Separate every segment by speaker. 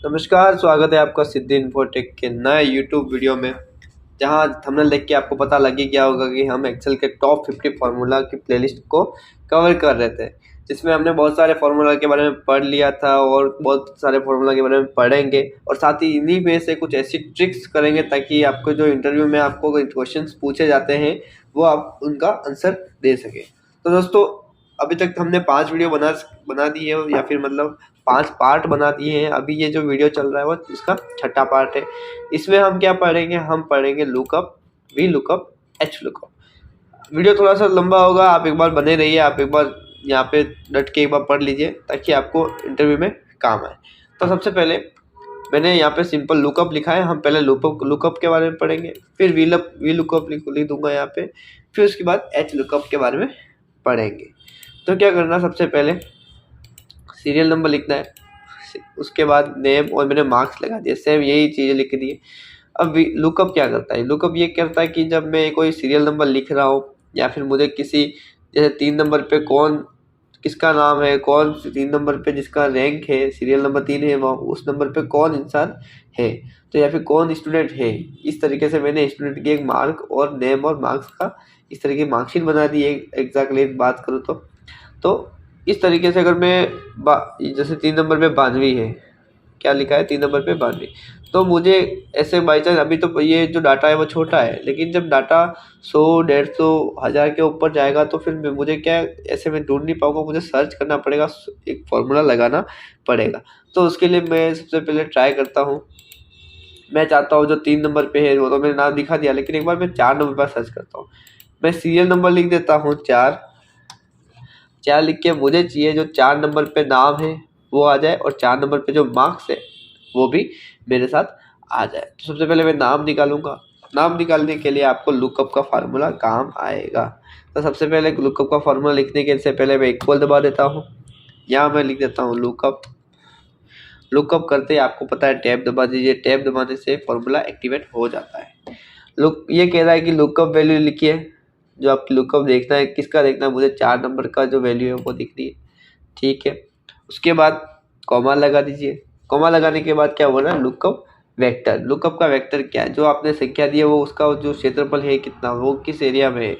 Speaker 1: नमस्कार, स्वागत है आपका सिद्धि इन्फोटेक के नए यूट्यूब वीडियो में। जहां थंबनेल देख के आपको पता लग ही गया होगा कि हम एक्सेल के टॉप 50 फार्मूला की प्लेलिस्ट को कवर कर रहे थे, जिसमें हमने बहुत सारे फार्मूला के बारे में पढ़ लिया था और बहुत सारे फार्मूला के बारे में पढ़ेंगे और साथ ही इन्हीं में से कुछ ऐसी ट्रिक्स करेंगे ताकि आपको जो इंटरव्यू में आपको क्वेश्चन पूछे जाते हैं वो आप उनका आंसर दे सकें। तो दोस्तों, अभी तक हमने 5 वीडियो बना दी है या फिर मतलब 5 पार्ट बना दिए हैं। अभी ये जो वीडियो चल रहा है वो इसका छठा पार्ट है। इसमें हम क्या पढ़ेंगे, हम पढ़ेंगे lookup, V lookup, H lookup. Video थोड़ा सा लंबा होगा, आप एक बार बने रहिए, आप एक बार यहाँ पे डट के एक बार पढ़ लीजिए ताकि आपको इंटरव्यू में काम आए। तो सबसे पहले मैंने यहाँ पे सिंपल लुकअप लिखा है। हम पहले लुकअप के बारे में पढ़ेंगे, फिर वी लुकअप लिख दूंगा यहाँ पे, फिर उसके बाद एच लुकअप के बारे में पढ़ेंगे। तो क्या करना, सबसे पहले सीरियल नंबर लिखना है, उसके बाद नेम और मैंने मार्क्स लगा दिए, सेम यही चीज़ें लिख दी। अब लुकअप क्या करता है, लुकअप ये करता है कि जब मैं कोई सीरियल नंबर लिख रहा हूँ या फिर मुझे किसी जैसे 3 नंबर पे कौन किसका नाम है, कौन 3 नंबर पे जिसका रैंक है, सीरियल नंबर 3 है, वहाँ उस नंबर पे कौन इंसान है, तो या फिर कौन स्टूडेंट है। इस तरीके से मैंने स्टूडेंट की एक मार्क और नेम और मार्क्स का इस तरीके की मार्कशीट बना दी है। एग्जैक्टली बात करूँ तो इस तरीके से अगर मैं जैसे 3 नंबर पे 92 है, क्या लिखा है 3 नंबर पे 92, तो मुझे ऐसे बाई चांस अभी तो ये जो डाटा है वो छोटा है, लेकिन जब डाटा 100, 150, 1000 के ऊपर जाएगा तो फिर मुझे क्या ऐसे में ढूंढ नहीं पाऊंगा, मुझे सर्च करना पड़ेगा, एक फॉर्मूला लगाना पड़ेगा। तो उसके लिए मैं सबसे पहले ट्राई करता हूँ, मैं चाहता हूँ जो 3 नंबर पे है वो तो मैंने नाम दिखा दिया, लेकिन एक बार मैं 4 नंबर पर सर्च करता हूँ। मैं सीरियल नंबर लिख देता हूँ 4 लिख के मुझे चाहिए जो 4 नंबर पे नाम है वो आ जाए और 4 नंबर पे जो मार्क्स है वो भी मेरे साथ आ जाए। तो सबसे पहले मैं नाम निकालूंगा। नाम निकालने के लिए आपको लुकअप का फार्मूला काम आएगा। तो सबसे पहले लुकअप का फार्मूला लिखने के से पहले मैं इक्वल दबा देता हूँ। यहाँ मैं लिख देता हूँ लुकअप। लुकअप करते ही आपको पता है टैब दबा दीजिए, टैब दबाने से फार्मूला एक्टिवेट हो जाता है। ये कह रहा है कि लुकअप वैल्यू लिखिए, जो आपकी लुकअप देखना है किसका देखना है, मुझे 4 नंबर का जो वैल्यू है वो दिख रही है, ठीक है। उसके बाद कॉमा लगा दीजिए। कॉमा लगाने के बाद क्या बोल रहा है, लुकअप वेक्टर। लुकअप का वेक्टर क्या है, जो आपने संख्या दी है वो उसका जो क्षेत्रफल है कितना, वो किस एरिया में है।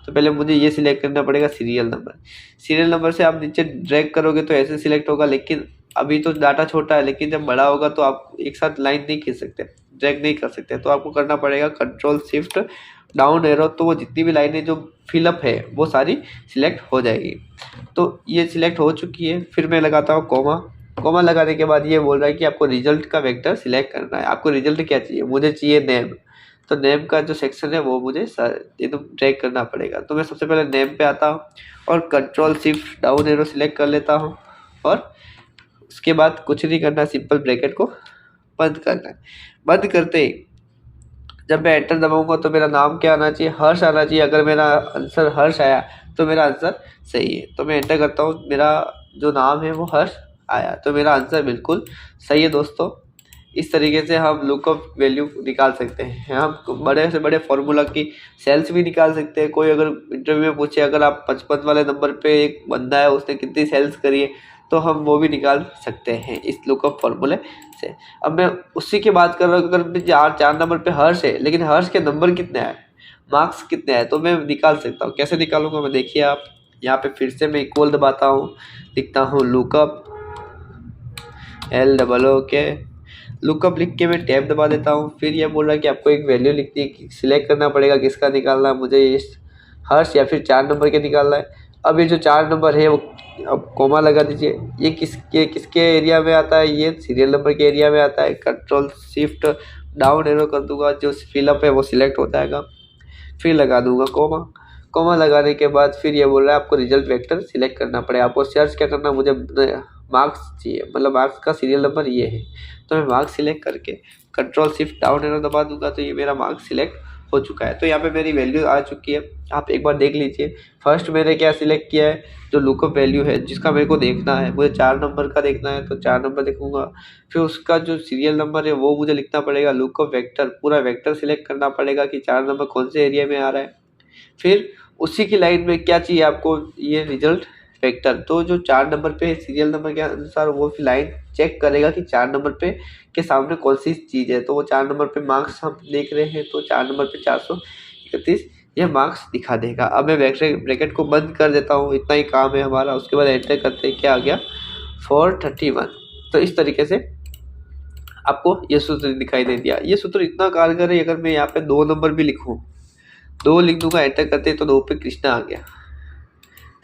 Speaker 1: तो पहले मुझे ये सिलेक्ट करना पड़ेगा सीरियल नंबर। सीरियल नंबर से आप नीचे ड्रैग करोगे तो ऐसे सिलेक्ट होगा, लेकिन अभी तो डाटा छोटा है, लेकिन जब बड़ा होगा तो आप एक साथ लाइन नहीं खींच सकते, ड्रैग नहीं कर सकते, तो आपको करना पड़ेगा कंट्रोल शिफ्ट डाउन एरो, तो वो जितनी भी लाइनें जो फिलअप है वो सारी सिलेक्ट हो जाएगी। तो ये सिलेक्ट हो चुकी है। फिर मैं लगाता हूँ कॉमा। कॉमा लगाने के बाद ये बोल रहा है कि आपको रिजल्ट का वेक्टर सिलेक्ट करना है। आपको रिजल्ट क्या चाहिए, मुझे चाहिए नेम। तो नेम का जो सेक्शन है वो मुझे एकदम ड्रैग करना पड़ेगा। तो मैं सबसे पहले नेम पे आता हूँ और control shift down arrow select कर लेता हूँ और उसके बाद कुछ नहीं करना, सिंपल ब्रैकेट को बंद करना है। बंद करते ही जब मैं एंटर दबाऊंगा तो मेरा नाम क्या आना चाहिए, हर्ष आना चाहिए। अगर मेरा आंसर हर्ष आया तो मेरा आंसर सही है। तो मैं एंटर करता हूँ, मेरा जो नाम है वो हर्ष आया, तो मेरा आंसर बिल्कुल सही है दोस्तों। इस तरीके से हम लुकअप वैल्यू निकाल सकते हैं। हम बड़े से बड़े फार्मूला की सेल्स भी निकाल सकते हैं। कोई अगर इंटरव्यू में पूछे, अगर आप 55 वाले नंबर पे एक बंदा है उसने कितनी सेल्स करी है, तो हम वो भी निकाल सकते हैं इस लुकअप फार्मूले से। अब मैं उसी की बात कर रहा हूँ, अगर 4 नंबर पे हर्ष है लेकिन हर्ष के नंबर कितने आए, मार्क्स कितने आए, तो मैं निकाल सकता हूँ। कैसे निकालूंगा मैं, देखिए आप यहाँ पे फिर से मैं इक्वल दबाता हूँ, लिखता हूँ लुकअप LOOK। लुकअप लिख के मैं टैब दबा देता हूँ। फिर ये बोल रहा है कि आपको एक वैल्यू लिखनी है, सिलेक्ट करना पड़ेगा किसका निकालना है, मुझे इस हर्ष या फिर 4 नंबर के निकालना है। अब ये जो 4 नंबर है वो अब कॉमा लगा दीजिए। ये किसके एरिया में आता है, ये सीरियल नंबर के एरिया में आता है। कंट्रोल शिफ्ट डाउन एरो कर दूंगा, जो फिलअप है वो सिलेक्ट हो जाएगा। फिर लगा दूंगा कॉमा। कॉमा लगाने के बाद फिर ये बोल रहा है आपको रिजल्ट वेक्टर सिलेक्ट करना पड़ेगा। आपको सर्च क्या करना, मुझे मार्क्स चाहिए, मतलब मार्क्स का सीरियल नंबर ये है, तो मैं मार्क्स सिलेक्ट करके कंट्रोल शिफ्ट डाउन एरो दबा दूंगा, तो ये मेरा मार्क्स सिलेक्ट हो चुका है। तो यहाँ पे मेरी वैल्यू आ चुकी है, आप एक बार देख लीजिए। फर्स्ट मैंने क्या सिलेक्ट किया है, जो लुकअप वैल्यू है जिसका मेरे को देखना है, मुझे 4 नंबर का देखना है तो 4 नंबर देखूंगा। फिर उसका जो सीरियल नंबर है वो मुझे लिखना पड़ेगा। लुकअप वेक्टर, पूरा वेक्टर सिलेक्ट करना पड़ेगा कि 4 नंबर कौन से एरिया में आ रहा है। फिर उसी की लाइन में क्या चाहिए आपको, ये रिजल्ट वेक्टर, तो जो 4 नंबर पे सीरियल नंबर के अनुसार वो लाइन चेक करेगा कि 4 नंबर पे के सामने कौन सी चीज़ है। तो वो 4 नंबर पे मार्क्स हम देख रहे हैं, तो 4 नंबर पे 431 ये मार्क्स दिखा देगा। अब मैं ब्रैकेट को बंद कर देता हूँ, इतना ही काम है हमारा। उसके बाद एंटर करते हैं, क्या आ गया 431। तो इस तरीके से आपको ये सूत्र दिखाई दे दिया। ये सूत्र इतना कारगर है, अगर मैं यहाँ पे 2 नंबर भी लिखूँ, 2 लिख दूंगा, एंटर करते तो 2 पे कृष्णा आ गया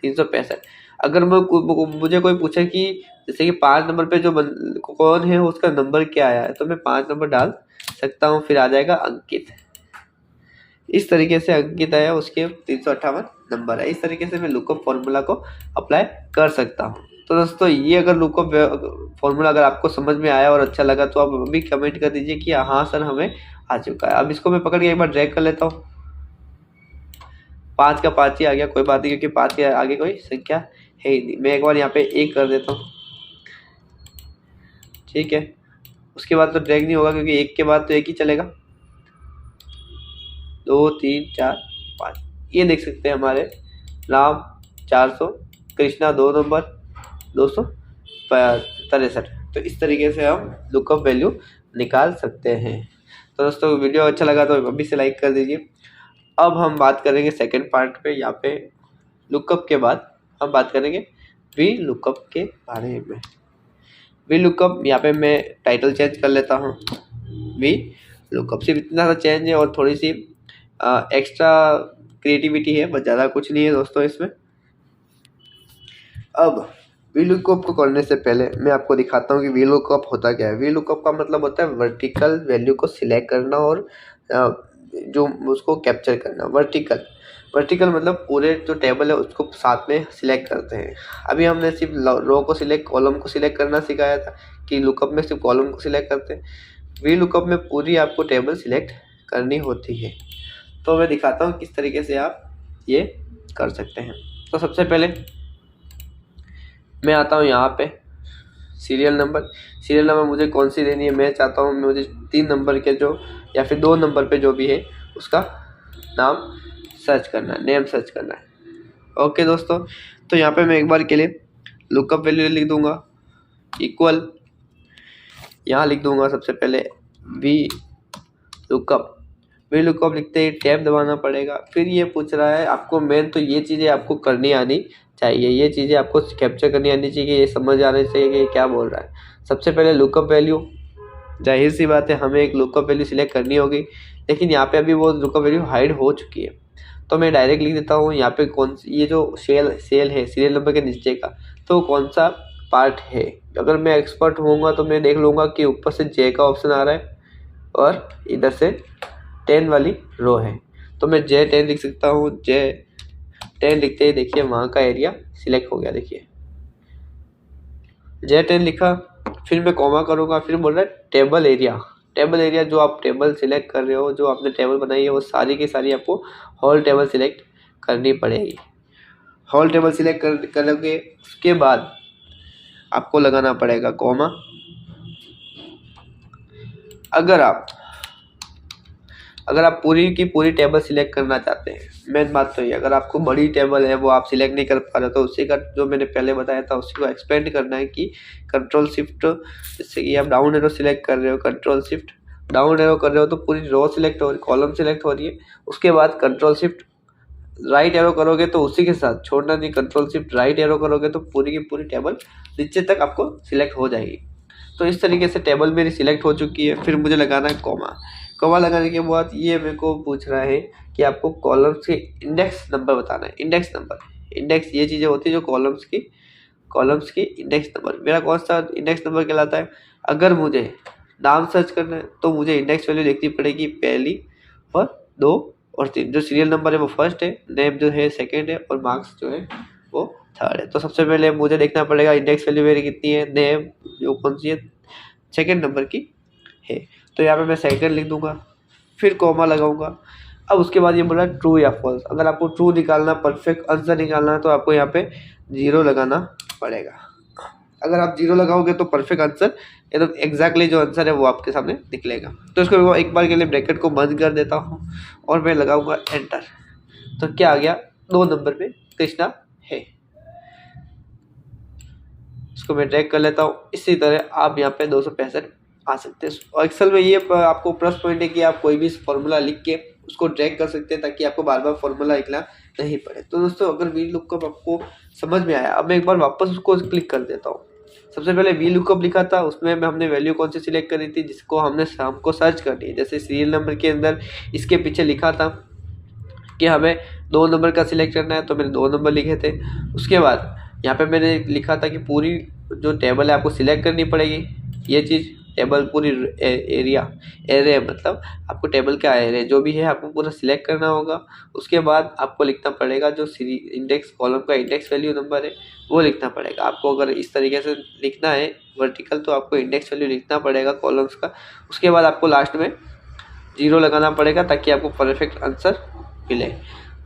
Speaker 1: 365। अगर मुझे कोई पूछे कि जैसे कि 5 नंबर पे जो कौन है उसका नंबर क्या आया है, तो मैं 5 नंबर डाल सकता हूँ, फिर आ जाएगा अंकित। इस तरीके से अंकित आया, उसके 358 नंबर है। इस तरीके से मैं लुकअप फॉर्मूला को अप्लाई कर सकता हूँ। तो दोस्तों ये अगर लुकअप फॉर्मूला अगर आपको समझ में आया और अच्छा लगा तो आप अभी कमेंट कर दीजिए कि हाँ सर हमें आ चुका है। अब इसको मैं पकड़ के एक बार ड्रैग कर लेता हूँ, 5 का 5 ही आ गया, कोई बात नहीं, क्योंकि 5 के आगे कोई संख्या है ही नहीं। मैं एक बार यहाँ पे 1 कर देता हूँ, ठीक है। उसके बाद तो ड्रैग नहीं होगा, क्योंकि 1 के बाद तो 1 ही चलेगा। 2 3 4 5 ये देख सकते हैं हमारे राम 400, कृष्णा 2 नंबर 263। तो इस तरीके से हम लुकअप वैल्यू निकाल सकते हैं। तो दोस्तों वीडियो अच्छा लगा तो अभी से लाइक कर दीजिए। अब हम बात करेंगे सेकंड पार्ट पे। यहाँ पे लुकअप के बाद हम बात करेंगे वी लुकअप के बारे में। वी लुकअप यहाँ पे मैं टाइटल चेंज कर लेता हूँ, वी लुकअप। सिर्फ इतना सा चेंज है और थोड़ी सी एक्स्ट्रा क्रिएटिविटी है, बस ज़्यादा कुछ नहीं है दोस्तों इसमें। अब वी लुकअप को करने से पहले मैं आपको दिखाता हूँ कि वी लुकअप होता क्या है। वी लुकअप का मतलब होता है वर्टिकल वैल्यू को सिलेक्ट करना और जो उसको कैप्चर करना। वर्टिकल मतलब पूरे जो टेबल है उसको साथ में सिलेक्ट करते हैं। अभी हमने सिर्फ रो को सिलेक्ट, कॉलम को सिलेक्ट करना सिखाया था कि लुकअप में सिर्फ कॉलम को सिलेक्ट करते हैं। वी लुकअप में पूरी आपको टेबल सिलेक्ट करनी होती है। तो मैं दिखाता हूँ किस तरीके से आप ये कर सकते हैं। तो सबसे पहले मैं आता हूँ यहाँ पे सीरियल नंबर मुझे कौन सी देनी है। मैं चाहता हूँ मुझे 3 नंबर के जो या फिर 2 नंबर पे जो भी है उसका नाम सर्च करना है, नेम सर्च करना है। ओके दोस्तों, तो यहाँ पे मैं एक बार के लिए लुकअप वैल्यू लिख दूंगा इक्वल, यहाँ लिख दूंगा सबसे पहले वी लुकअप लिखते ही टैब दबाना पड़ेगा। फिर ये पूछ रहा है आपको, मेन तो ये चीज़ें आपको करनी आनी चाहिए, ये चीज़ें आपको कैप्चर करनी आनी चाहिए, ये समझ आना चाहिए कि ये क्या बोल रहा है। सबसे पहले लुकअप वैल्यू, जाहिर सी बात है हमें एक लुकअप वैल्यू सिलेक्ट करनी होगी, लेकिन यहाँ पे अभी वो लुकअप वैल्यू हाइड हो चुकी है। तो मैं डायरेक्ट लिख देता हूँ यहाँ पे कौन ये जो सेल है सीरियल नंबर के नीचे का, तो कौन सा पार्ट है। अगर मैं एक्सपर्ट होऊंगा तो मैं देख लूँगा कि ऊपर से जे का ऑप्शन आ रहा है और इधर से 10 वाली रो है, तो मैं J10 लिख सकता हूँ। J10 लिखते ही देखिए वहाँ का एरिया सिलेक्ट हो गया। देखिए J10 लिखा, फिर मैं कॉमा करूँगा, फिर बोल रहा है टेबल एरिया जो आप टेबल सिलेक्ट कर रहे हो, जो आपने टेबल बनाई है वो सारी की सारी आपको होल टेबल सिलेक्ट करनी पड़ेगी। होल टेबल सिलेक्ट करोगे उसके बाद आपको लगाना पड़ेगा कॉमा। अगर आप पूरी की पूरी टेबल सिलेक्ट करना चाहते हैं, मेन बात तो ये, अगर आपको बड़ी टेबल है वो आप सिलेक्ट नहीं कर पा रहे तो उसी का जो मैंने पहले बताया था उसी को एक्सपेंड करना है कि कंट्रोल शिफ्ट, जैसे कि आप डाउन एरो सिलेक्ट कर रहे हो, कंट्रोल शिफ्ट डाउन एरो कर रहे हो तो पूरी रो सिलेक्ट हो रही, कॉलम सिलेक्ट हो रही है। उसके बाद कंट्रोल शिफ्ट राइट एरो करोगे तो उसी के साथ छोड़ना नहीं, कंट्रोल शिफ्ट राइट एरो करोगे तो पूरी की पूरी टेबल नीचे तक आपको सिलेक्ट हो जाएगी। तो इस तरीके से टेबल मेरी सिलेक्ट हो चुकी है। फिर मुझे लगाना है कॉमा लगाने के बाद ये मेरे को पूछ रहा है कि आपको कॉलम्स के इंडेक्स नंबर बताना है। इंडेक्स ये चीज़ें होती है जो कॉलम्स की इंडेक्स नंबर। मेरा कौन सा इंडेक्स नंबर कहलाता है। अगर मुझे नाम सर्च करना है तो मुझे इंडेक्स वैल्यू देखनी पड़ेगी 1 और 2 और 3। जो सीरियल नंबर है वो फर्स्ट है, नेम जो है सेकेंड है और मार्क्स जो है वो थर्ड है। तो सबसे पहले मुझे देखना पड़ेगा इंडेक्स वैल्यू मेरी कितनी है, नेम जो कौन सी है सेकेंड नंबर की है, तो यहाँ पे मैं सेकंड लिख दूंगा, फिर कॉमा लगाऊंगा। अब उसके बाद ये बोला ट्रू या फॉल्स। अगर आपको ट्रू निकालना, परफेक्ट आंसर निकालना है तो आपको यहाँ पे 0 लगाना पड़ेगा। अगर आप 0 लगाओगे तो परफेक्ट आंसर एकदम एग्जैक्टली जो आंसर है वो आपके सामने निकलेगा। तो इसको एक बार के लिए ब्रैकेट को बंद कर देता हूँ और मैं लगाऊंगा एंटर। तो क्या आ गया, 2 नंबर पे कृष्णा है। इसको मैं ड्रैग कर लेता हूँ। इसी तरह आप यहाँ पे 265 आ सकते हैं। और एक्सेल में ये आपको प्लस पॉइंट है कि आप कोई भी फॉर्मूला लिख के उसको ड्रैग कर सकते हैं ताकि आपको बार बार फॉर्मूला लिखना नहीं पड़े। तो दोस्तों अगर वी लुकअप आपको समझ में आया, अब मैं एक बार वापस उसको क्लिक कर देता हूँ। सबसे पहले वी लुकअप लिखा था, उसमें हमने वैल्यू कौन सी सिलेक्ट करी थी जिसको हमको सर्च करनी है। जैसे सीरियल नंबर के अंदर इसके पीछे लिखा था कि हमें 2 नंबर का सिलेक्ट करना है, तो मैंने 2 नंबर लिखे थे। उसके बाद यहाँ पे मैंने लिखा था कि पूरी जो टेबल है आपको सिलेक्ट करनी पड़ेगी। ये चीज़ टेबल पूरी एरे मतलब आपको टेबल का एरे जो भी है आपको पूरा सिलेक्ट करना होगा। उसके बाद आपको लिखना पड़ेगा जो इंडेक्स कॉलम का इंडेक्स वैल्यू नंबर है वो लिखना पड़ेगा। आपको अगर इस तरीके से लिखना है वर्टिकल तो आपको इंडेक्स वैल्यू लिखना पड़ेगा कॉलम्स का। उसके बाद आपको लास्ट में 0 लगाना पड़ेगा ताकि आपको परफेक्ट आंसर मिले।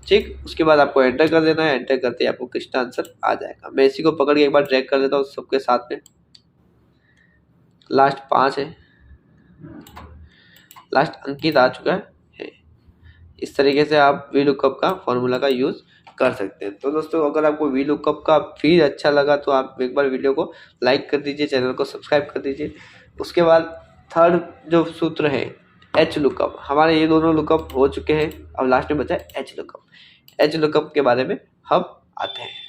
Speaker 1: ठीक, उसके बाद आपको एंटर कर देना है। एंटर करते ही आपको कितना आंसर आ जाएगा। मैं इसी को पकड़ के एक बार ड्रैग कर देता हूँ सबके साथ में। लास्ट 5 है, लास्ट अंकित आ चुका है। इस तरीके से आप वी लुकअप का फॉर्मूला का यूज़ कर सकते हैं। तो दोस्तों अगर आपको वी लुकअप का फिर अच्छा लगा तो आप एक बार वीडियो को लाइक कर दीजिए, चैनल को सब्सक्राइब कर दीजिए। उसके बाद थर्ड जो सूत्र है एच लुकअप, हमारे ये दोनों लुकअप हो चुके हैं। अब लास्ट में बचा है एच लुकअप। एच लुकअप के बारे में हम आते हैं।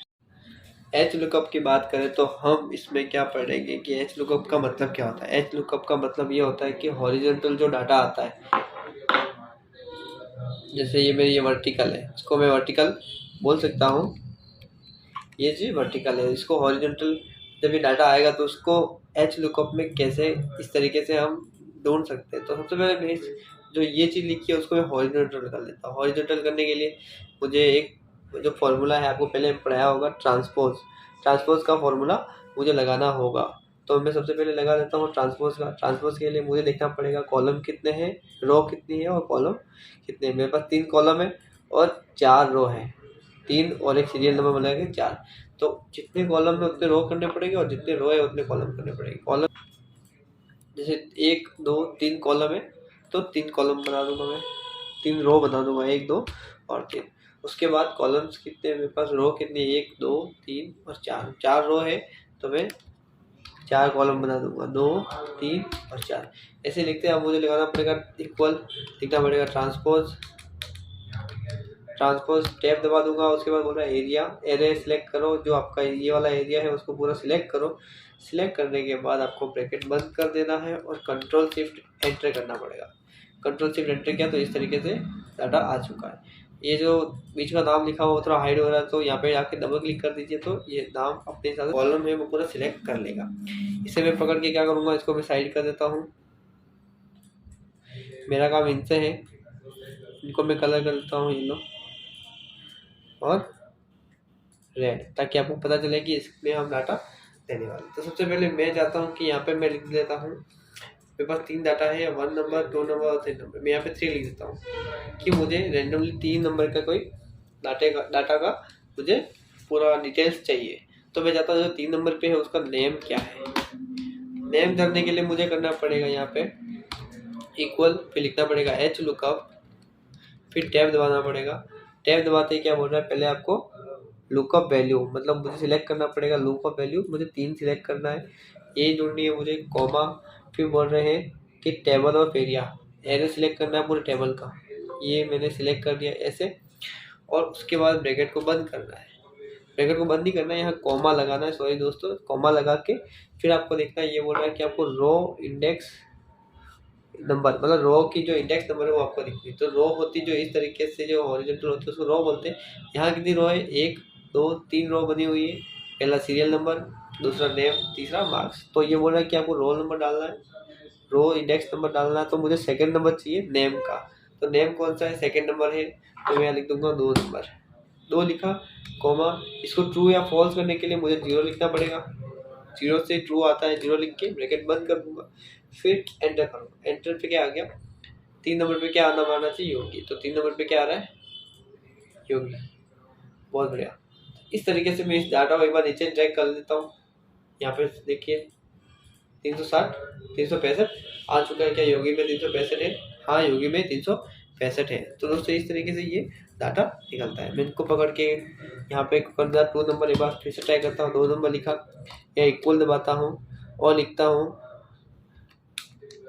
Speaker 1: एच लुकअप की बात करें तो हम इसमें क्या पढ़ेंगे कि एच लुकअप का मतलब क्या होता है। एच लुकअप का मतलब ये होता है कि हॉरिजॉन्टल जो डाटा आता है, जैसे ये वर्टिकल है, इसको मैं वर्टिकल बोल सकता हूँ। ये जी वर्टिकल है, इसको हॉरिजॉन्टल जब ये डाटा आएगा तो उसको एच लुकअप में कैसे इस तरीके से हम ढूंढ सकते हैं। तो सबसे पहले मैं जो ये चीज़ लिखी है उसको मैं हॉरिजॉन्टल कर लेता हूँ। हॉरिजॉन्टल करने के लिए मुझे एक जो फॉर्मूला है आपको पहले पढ़ाया होगा ट्रांसपोज का फॉर्मूला मुझे लगाना होगा। तो मैं सबसे पहले लगा देता हूँ ट्रांसपोज का। ट्रांसपोज के लिए मुझे देखना पड़ेगा कॉलम कितने हैं, रो कितनी है और कॉलम कितने हैं। मेरे पास 3 कॉलम है और 4 रो है। 3 और एक सीरियल नंबर बना के 4। तो जितने कॉलम में उतने रो करने पड़ेंगे और जितने रो है उतने कॉलम करने पड़ेंगे। कॉलम जैसे 1 2 3 कॉलम है तो 3 कॉलम बना दूंगा मैं, 3 रो बना दूंगा, 1 2 और 3। उसके बाद कॉलम्स कितने मेरे पास, रो कितनी, 1 2 3 और 4 रो है तो मैं 4 कॉलम बना दूंगा, 2 3 और 4 ऐसे लिखते हैं। अब मुझे लगाना पड़ेगा इक्वल, लिखना पड़ेगा ट्रांसपोज टैब दबा दूंगा। उसके बाद बोल रहा है एरिया, एरे सिलेक्ट करो, जो आपका ये वाला एरिया है उसको पूरा सिलेक्ट करो। सिलेक्ट करने के बाद आपको ब्रैकेट बंद कर देना है और कंट्रोल शिफ्ट एंटर करना पड़ेगा। कंट्रोल शिफ्ट एंटर किया तो इस तरीके से डाटा आ चुका है। ये जो बीच का नाम लिखा हुआ थोड़ा हाइड हो रहा है तो यहाँ पे जाके डबल क्लिक कर दीजिए तो ये नाम अपने हिसाब से कॉलम है वो पूरा सिलेक्ट कर लेगा। इसे मैं पकड़ के क्या करूँगा, इसको मैं साइड कर देता हूँ। मेरा काम इनसे है, इनको मैं कलर कर देता हूँ येलो और रेड, ताकि आपको पता चले कि इसमें हम डाटा देने वाले। तो सबसे पहले मैं चाहता हूँ कि यहाँ पे मैं लिख देता हूँ, मेरे पास 3 डाटा है, 1 नंबर 2 नंबर और 3 नंबर। मैं यहाँ पे 3 लिख देता हूँ कि मुझे रेंडमली 3 नंबर का कोई डाटा का मुझे पूरा डिटेल्स चाहिए। तो मैं चाहता हूँ जो 3 नंबर पे है उसका नेम क्या है। नेम जानने के लिए मुझे करना पड़ेगा यहाँ पे इक्वल, फिर लिखना पड़ेगा एच लुकअप, फिर टैब दबाना पड़ेगा। टैब दबाते ही क्या बोल रहा है, पहले आपको लुकअप वैल्यू, मतलब मुझे सिलेक्ट करना पड़ेगा लुकअप वैल्यू, मुझे 3 सिलेक्ट करना है, ये ढूंढनी है मुझे, कॉमा। फिर बोल रहे हैं कि table of area, array select करना है पूरे टेबल का, ये मैंने सिलेक्ट कर दिया ऐसे। और उसके बाद ब्रैकेट को बंद करना है, ब्रैकेट को बंद नहीं करना है, यहाँ कॉमा लगाना है, सॉरी दोस्तों, कॉमा लगा के फिर आपको देखना है। ये बोल रहा है कि आपको रो इंडेक्स नंबर, मतलब रो की जो इंडेक्स नंबर है वो आपको दिखती है। तो रो होती जो इस तरीके से जो हॉरिजॉन्टल होती है उसको रो बोलते हैं। यहाँ कितनी रो है, 1 2 3 रो बनी हुई है। पहला सीरियल नंबर, दूसरा नेम, तीसरा मार्क्स। तो ये बोल रहा है कि आपको रोल नंबर डालना है, रो इंडेक्स नंबर डालना है। तो मुझे सेकंड नंबर चाहिए नेम का, तो नेम कौन सा है, सेकंड नंबर है, तो मैं यहाँ लिख दूंगा 2 नंबर। 2 लिखा, कॉमा। इसको ट्रू या फॉल्स करने के लिए मुझे 0 लिखना पड़ेगा, 0 से ट्रू आता है, 0 लिख के ब्रैकेट बंद कर दूंगा, फिर एंटर करूँगा। एंटर पे क्या आ गया, 3 नंबर पे क्या आना चाहिए, योगी। तो 3 नंबर पे क्या आ रहा है, योगी। बहुत बढ़िया। इस तरीके से मैं इस डाटा को एक बार नीचे ड्रैग कर देता हूँ। यहाँ पे देखिए 360 365 आ चुका है। क्या योगी में 365 है? हाँ, योगी में 365 है। तो दोस्तों इस तरीके से ये डाटा निकलता है। मैं इनको पकड़ के यहाँ पे करना 2 नंबर, एक बार फिर से ट्राई करता हूँ। 2 नंबर लिखा या इक्वल दबाता हूँ और लिखता हूँ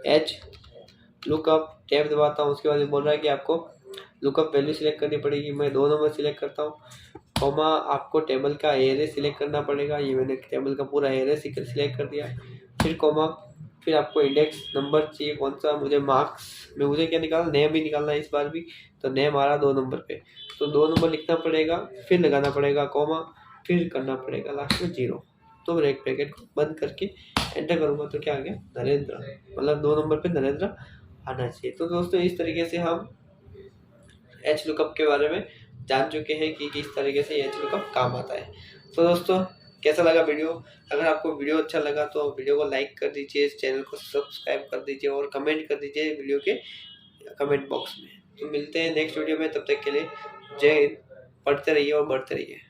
Speaker 1: एच लुकअप, टैब दबाता हूँ। उसके बाद बोल रहा है कि आपको लुकअप वैल्यू सिलेक्ट करनी पड़ेगी। मैं 2 नंबर सिलेक्ट करता हूँ, कॉमा आपको टेबल का एरे सिलेक्ट करना पड़ेगा। ये मैंने टेबल का पूरा एरे सिलेक्ट कर दिया। फिर कॉमा, फिर आपको इंडेक्स नंबर चाहिए कौन सा, मुझे मार्क्स में मुझे क्या निकालना, नेम भी निकालना है इस बार भी। तो नेम आ रहा 2 नंबर पे, तो 2 नंबर लिखना पड़ेगा, फिर लगाना पड़ेगा कॉमा, फिर करना पड़ेगा लास्ट में 0। तो ब्रेक ब्रैकेट को बंद करके एंटर करूँगा तो क्या आ गया, नरेंद्र, मतलब 2 नंबर पे नरेंद्र आना चाहिए। तो दोस्तों इस तरीके से हम एच लुकअप के बारे में जान चुके हैं कि किस तरीके से एच लुकअप काम आता है। तो दोस्तों कैसा लगा वीडियो? अगर आपको वीडियो अच्छा लगा तो वीडियो को लाइक कर दीजिए, चैनल को सब्सक्राइब कर दीजिए और कमेंट कर दीजिए वीडियो के कमेंट बॉक्स में। तो मिलते हैं नेक्स्ट वीडियो में, तब तक के लिए जय हिंद। पढ़ते रहिए और बढ़ते रहिए।